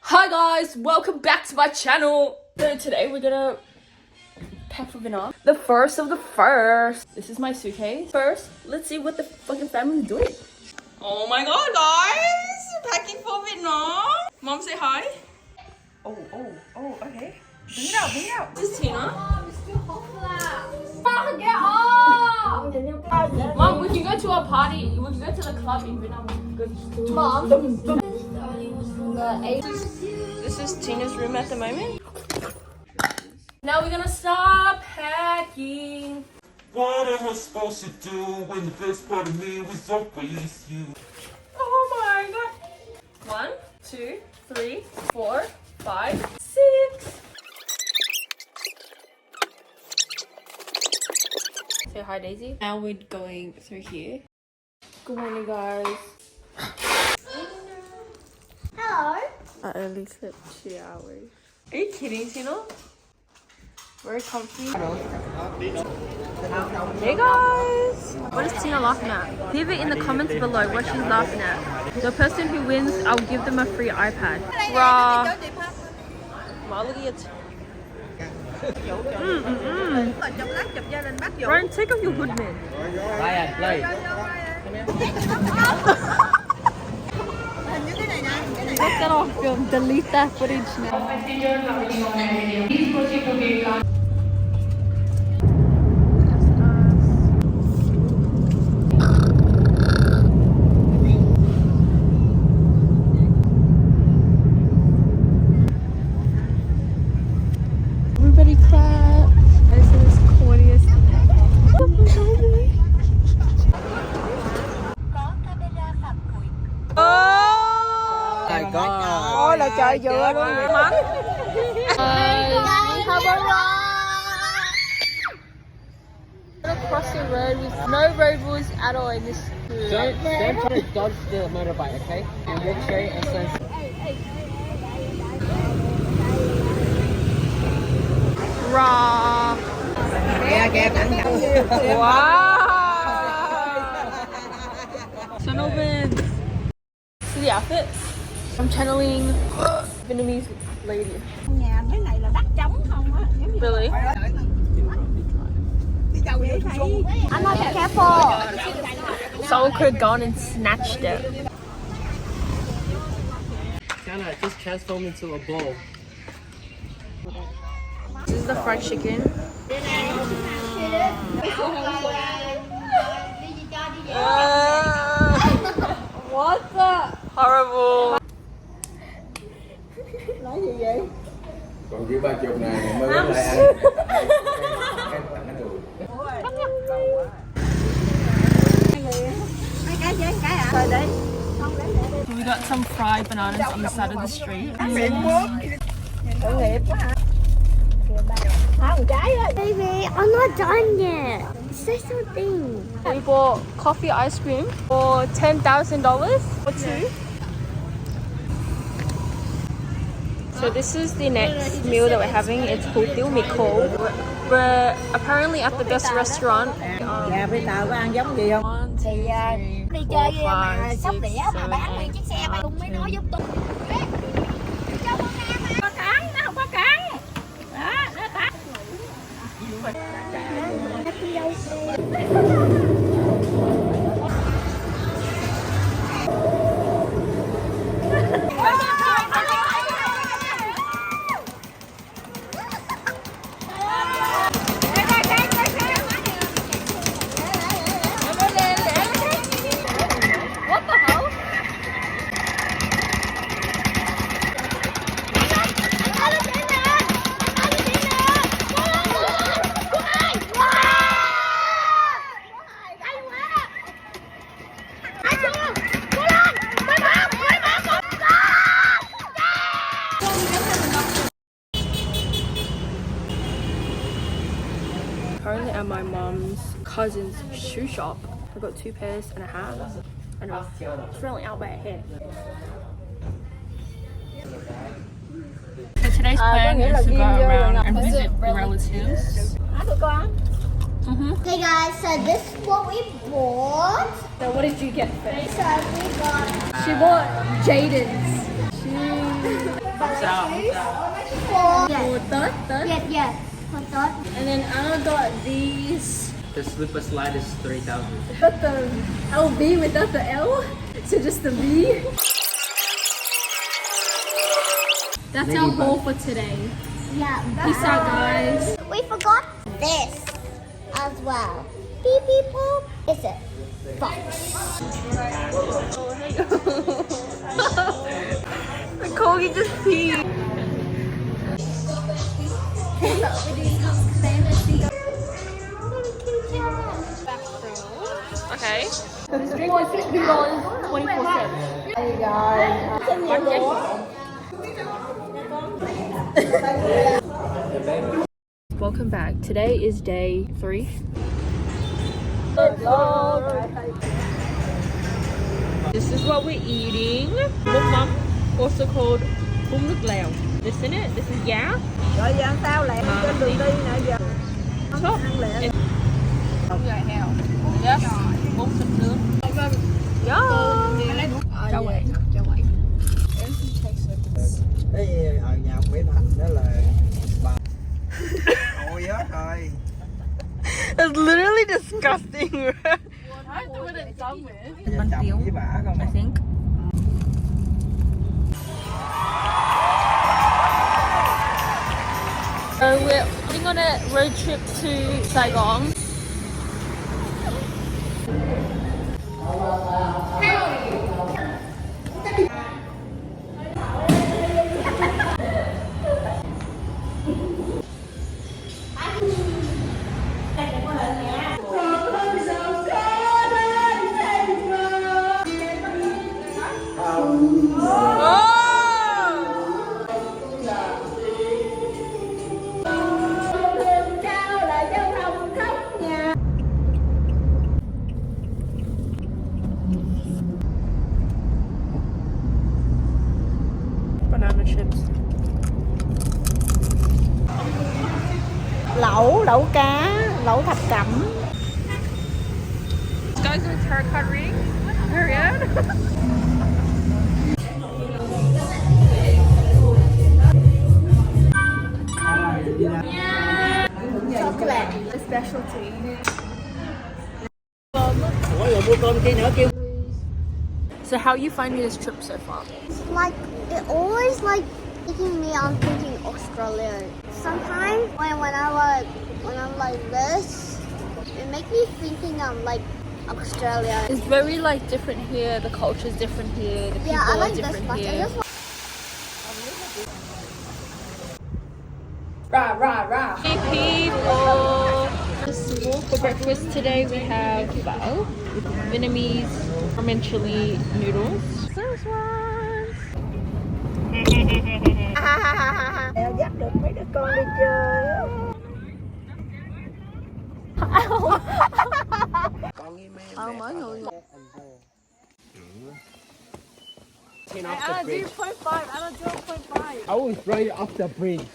Hi guys, welcome back to my channel. So today we're gonna pack for Vietnam. The first of the first. This is my suitcase. First, let's see what the fucking family's doing. Oh my god, guys! Packing for Vietnam. Mom, say hi. Oh, okay. Bring it out. This is Tina. Mom, we can go to a party. We can go to the club in Vietnam. Mom. This is Tina's room at the moment. Now we're gonna start packing. What am I supposed to do when the best part of me was always you? Oh my god. 1, 2, 3, 4, 5, 6. Say hi, Daisy. Now we're going through here. Good morning, guys. Hello. I only slept 2 hours. Are you kidding, Tina? Very comfy. Hey guys! What is Tina laughing at? Leave it in the comments below what she's laughing at. The person who wins, I'll give them a free iPad. Rah! Wow, look at it. Ryan, take off your hood, man. Ryan, play. Take that off, film. Delete that footage now. Everybody clap. This is the corniest. Saigon. Ôi là trời dừa luôn vậy Mắm. Across the road with no road rules at all in this school. Don't try to dodge the motorbike, okay? And walk straight and stand. Raw. Wow. So no wins. See the outfits? I'm channeling Vietnamese lady. Nhà cái này là đất trống không á. Really? Anh ơi, be careful. Someone could have gone and snatched it. Kiana, just transform into a ball. This is the fried chicken. What the? Horrible. Nói gì vậy? Còn dưới 30 này mới lấy lại ăn. Cái tặng cái đùi. Mấy cái với cái à? Rồi đi. So we got some fried bananas on the side of the street. Tội nghiệp quá hả? Hả, một trái ơi. Baby, I'm not done yet. Say something. We bought coffee ice cream for $10,000 for 2. So this is the next meal that we're having. It's called Tiêu Mì Khô. We're apparently at the best restaurant. Dạ, bây giờ có ăn giống gì không? 1, 2, 3, Đi 4, chơi 5, mà 6, sóc 7, đĩa mà bán nguyên chiếc xe mà cũng mới nói giúp tôi. Có cắn, nó không có cắn. Đó, nó cắn. Currently at my mom's cousin's shoe shop. I got 2 pairs and a hat. And it's really out by a hair. So today's plan is to go around and visit relatives. Okay guys, so this is what we bought. So what did you get first? So we got She bought Jaden's. For Tết, Tết. yeah, for Tết. And then Anna got these. The slipper slide is 3,000. Got the LV without the L, so just the V. That's our haul for today. Yeah. Peace out, guys. We forgot this as well. Beep beep boop. Is it? Fox. The corgi just peed. Okay. This drink was $16.24. There you go. Welcome back. Today is day 3. This is what we're eating. Mum, also called bún nước lèo. This in it. This is giá. Rồi giờ ăn sao lẹ trên đường đi nè giờ. Chốt. Gà heo. Yes. 4 thịt nướng. Yeah. Cho quậy. Cái ở nhà Mỹ Thành đó là bà ôi hết rồi. It's literally disgusting. I have to put it done with. Vợ chồng với bà không? I think. So we're going on a road trip to Saigon. Banana chips. Lẩu, lẩu cá, lẩu thập cẩm. Guys, with haircut ring. Period. Chocolate. A specialty. So how are you finding this trip so far? Like it always like making me on thinking Australia. Sometimes when I'm like this, it makes me thinking like Australia. It's very like different here. The culture is different here. The people Yeah, I are like this different much. I here. just Hey people! For breakfast today we have bao, Vietnamese ramen chili noodles. This one. Dắt được mấy đứa con đi chơi á. Con nghe mẹ. Mới người. 10 off the bridge. 0.5. I don't do 0.5. I was right off the bridge.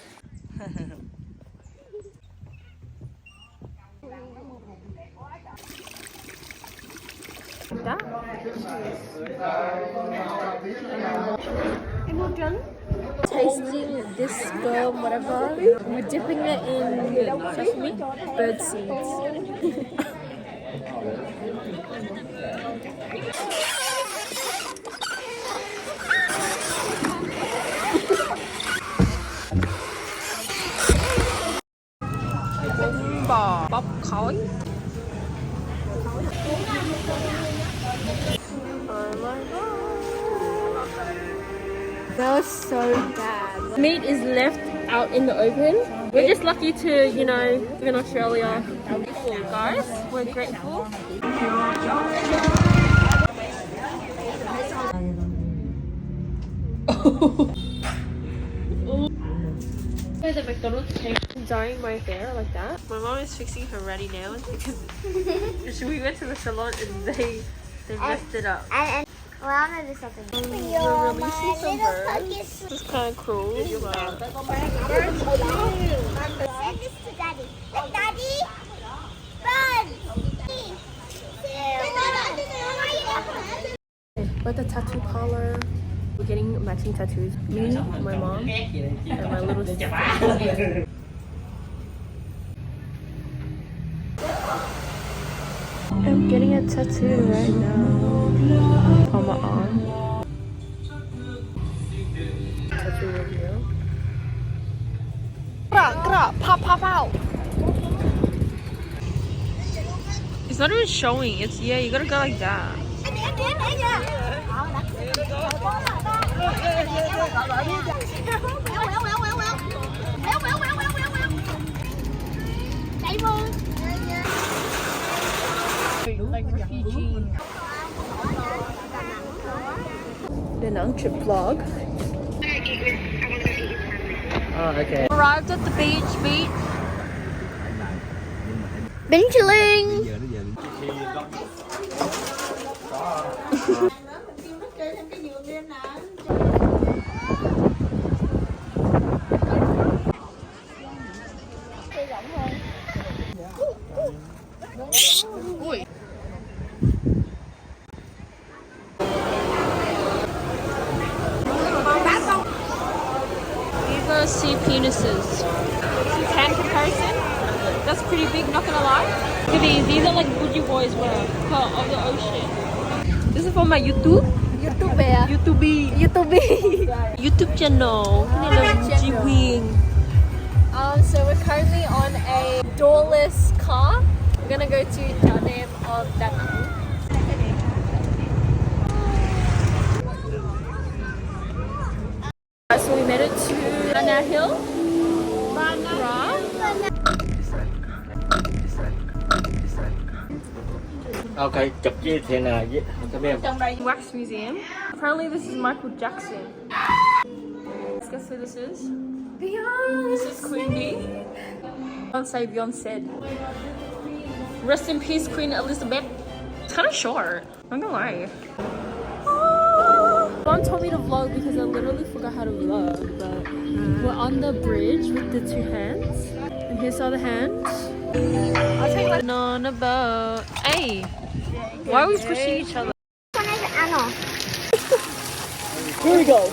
Tasting this sperm, whatever. We're dipping it in sesame, bird seeds. Bò bốc khói. Oh my god. That was so bad. Meat is left out in the open. We're just lucky to, you know, live in Australia. Guys, we're grateful. The McDonald's cake dyeing my hair like that. My mom is fixing her ready nails because we went to the salon and they messed it up. and well, I want to do something. We're releasing some birds. This is kind of cruel, but Send this to Daddy. Look, Daddy. Run. we're at the tattoo parlor. We're getting matching tattoos. Me, my mom, and my little sister. I'm getting a tattoo right now on my arm. Tattoo reveal. Pop. It's not even showing. It's yeah. You gotta go like that. Like refugee. The Nang trip vlog. Oh, okay. Arrived at the beach. Been chilling. Viva sea penises. 10 comparison. That's pretty big, not gonna lie. Look at these. These are like bougie boys wear of the ocean. This is for my YouTube. YouTube channel. Bougie wing. So we're currently on a doorless car. We're gonna go to the name of Da Nang. So we made it to Bana Hill. Okay, chụp chia thế nào với các em. Wax Museum. Apparently this is Michael Jackson. Guess who this is? Beyonce. This is Queen Bee. Saigon said. Rest in peace, Queen Elizabeth. It's kind of short. I'm not gonna lie. Mom told me to vlog because I literally forgot how to vlog. But we're on the bridge with the two hands, and here's all the hands. I'll take like on a boat. Hey, why are we pushing each other? Here we go.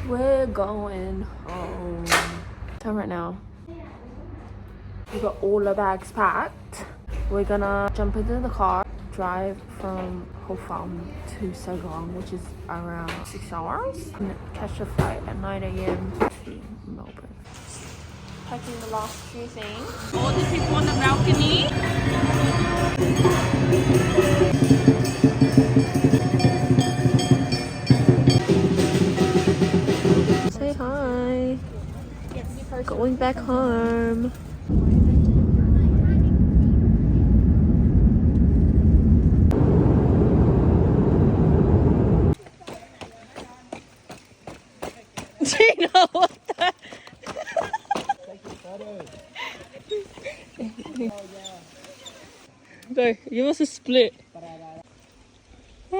We're going home. Time right now. We got all the bags packed. We're gonna jump into the car, drive from Ho Pham to Saigon, which is around 6 hours, and catch a flight at 9 a.m. to Melbourne. Packing the last few things. All the people on the balcony. Say hi. Going back home. Gina, what the? Go, you must have split.